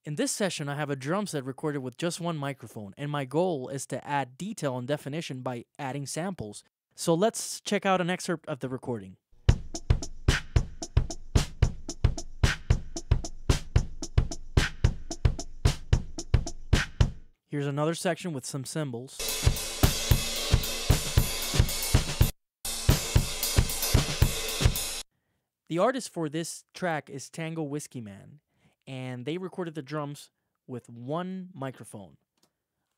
In this session, I have a drum set recorded with just one microphone, and my goal is to add detail and definition by adding samples. So let's check out an excerpt of the recording. Here's another section with some cymbals. The artist for this track is Tangowhiskyman, and they recorded the drums with one microphone.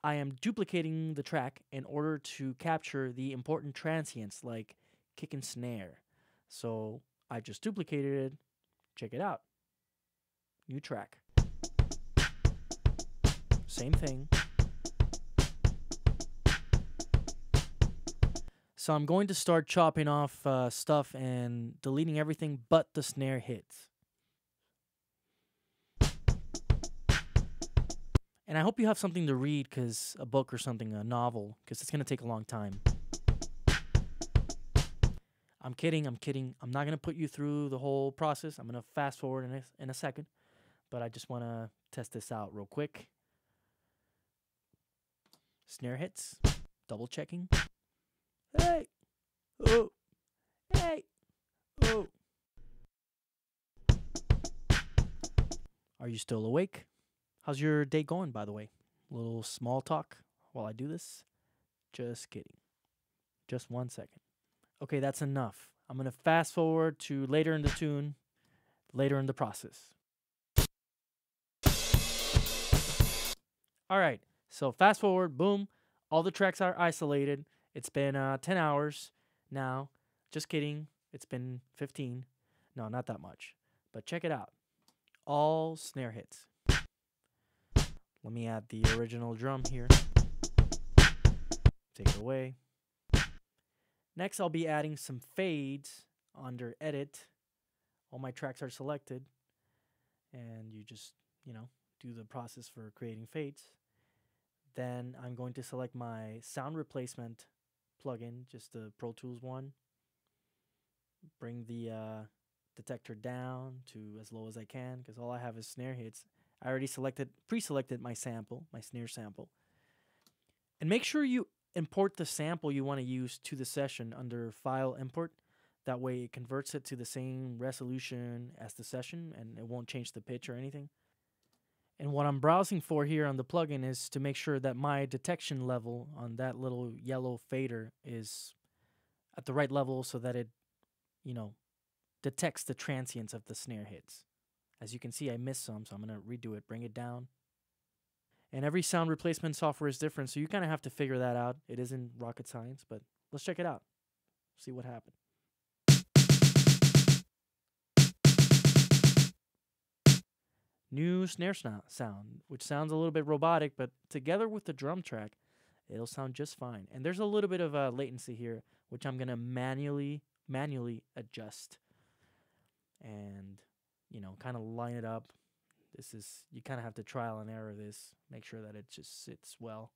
I am duplicating the track in order to capture the important transients like kick and snare. So I just duplicated it. Check it out. New track. Same thing. So I'm going to start chopping off stuff and deleting everything but the snare hits. And I hope you have something to read, because a book or something, a novel, because it's going to take a long time. I'm kidding. I'm not going to put you through the whole process. I'm going to fast forward in a second, but I just want to test this out real quick. Snare hits, double checking. Hey, oh, hey, oh. Are you still awake? How's your day going, by the way? A little small talk while I do this? Just kidding. Just 1 second. Okay, that's enough. I'm going to fast forward to later in the tune, later in the process. All right, so fast forward, boom. All the tracks are isolated. It's been 10 hours now. Just kidding. It's been 15. No, not that much. But check it out. All snare hits. Let me add the original drum here. Take it away. Next, I'll be adding some fades under Edit. All my tracks are selected. And you just, do the process for creating fades. Then I'm going to select my sound replacement plugin, just the Pro Tools one. Bring the detector down to as low as I can, because all I have is snare hits. I already pre-selected my sample, my snare sample. And make sure you import the sample you want to use to the session under File Import. That way it converts it to the same resolution as the session, and it won't change the pitch or anything. And what I'm browsing for here on the plugin is to make sure that my detection level on that little yellow fader is at the right level so that it, detects the transients of the snare hits. As you can see, I missed some, so I'm going to redo it, bring it down. And every sound replacement software is different, so you kind of have to figure that out. It isn't rocket science, but let's check it out. See what happened. New snare sound, which sounds a little bit robotic, but together with the drum track, it'll sound just fine. And there's a little bit of latency here, which I'm going to manually adjust. And, kind of line it up. You kind of have to trial and error this, make sure that it just sits well.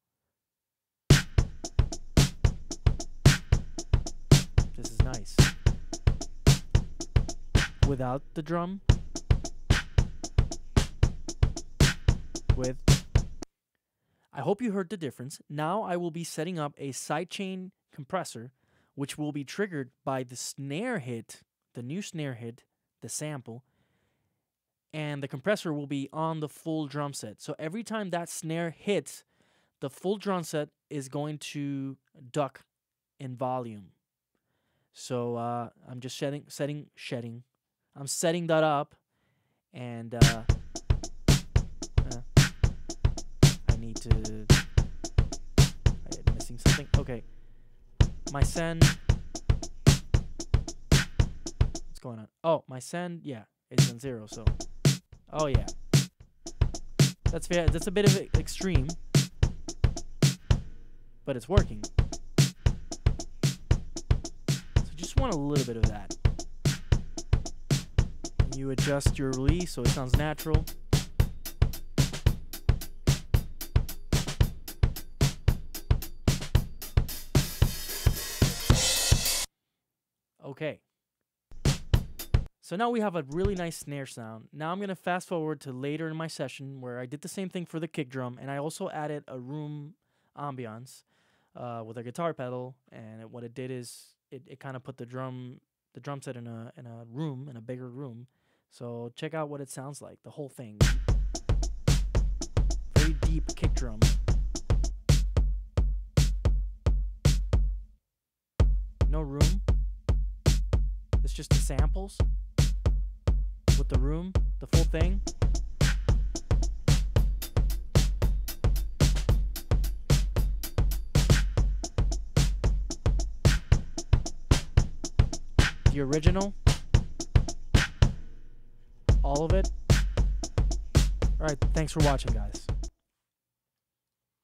This is nice. Without the drum. With. I hope you heard the difference. Now I will be setting up a sidechain compressor, which will be triggered by the snare hit, the new snare hit, the sample, and the compressor will be on the full drum set. So every time that snare hits, the full drum set is going to duck in volume. So I'm just I'm setting that up, and I need to. I'm missing something. Okay, my send. What's going on? Oh, my send. Yeah, it's on 0. So. Oh yeah, that's fair. That's a bit of extreme, but it's working. So just want a little bit of that. You adjust your release so it sounds natural. Okay. So now we have a really nice snare sound. Now I'm going to fast forward to later in my session where I did the same thing for the kick drum, and I also added a room ambiance with a guitar pedal. And what it did is it kind of put the drum set in a room, in a bigger room. So check out what it sounds like, the whole thing. Very deep kick drum. No room. It's just the samples with the room, the full thing. The original. All of it. All right, thanks for watching, guys.